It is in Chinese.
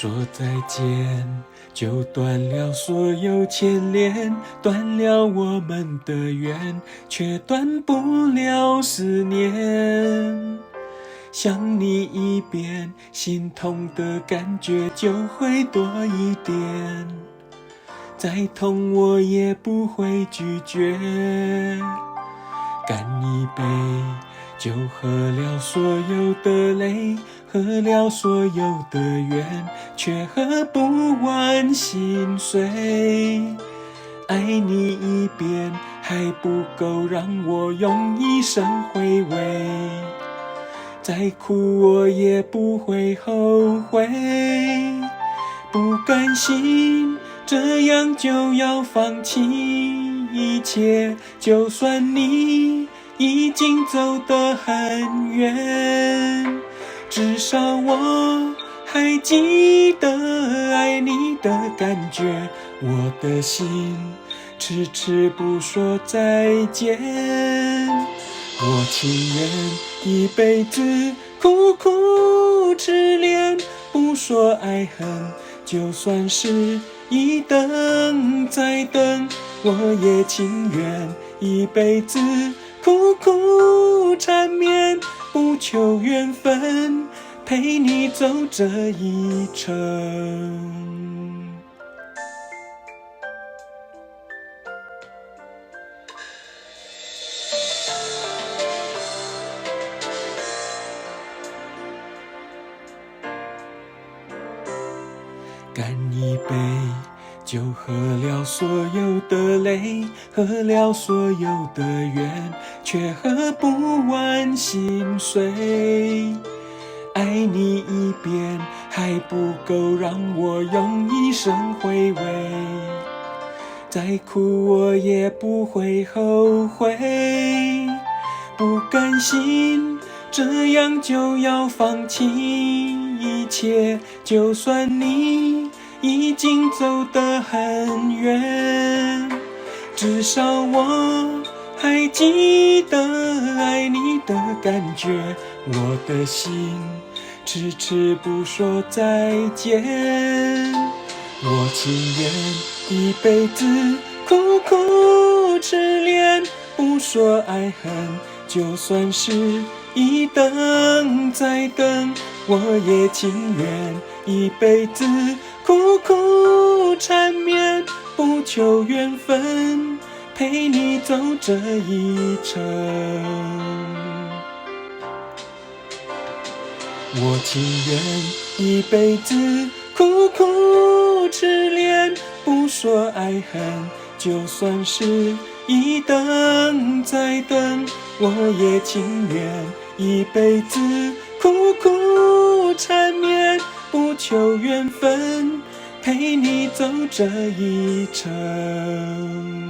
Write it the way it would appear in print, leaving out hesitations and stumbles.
说再见，就断了所有牵连，断了我们的缘，却断不了思念。想你一遍，心痛的感觉就会多一点，再痛我也不会拒绝。干一杯，就喝了所有的泪，喝了所有的缘，却喝不完心碎。爱你一遍还不够让我用一生回味，再苦我也不会后悔。不甘心这样就要放弃一切，就算你已经走得很远，至少我还记得爱你的感觉。我的心迟迟不说再见，我情愿一辈子苦苦痴恋，不说爱恨，就算是一等再等，我也情愿一辈子苦苦缠绵，不求缘分，陪你走这一程。干一杯，就喝了所有的泪，喝了所有的缘，却喝不完心碎。爱你一遍还不够让我用一生回味，再苦我也不会后悔。不甘心这样就要放弃一切，就算你已经走得很远，至少我还记得爱你的感觉。我的心迟迟不说再见，我情愿一辈子苦苦痴恋，不说爱恨，就算是一等再等，我也情愿一辈子苦苦缠绵，不求缘分，陪你走这一程。我情愿一辈子苦苦痴恋，不说爱恨，就算是一等再等，我也情愿一辈子苦苦缠绵，不求缘分，陪你走这一程。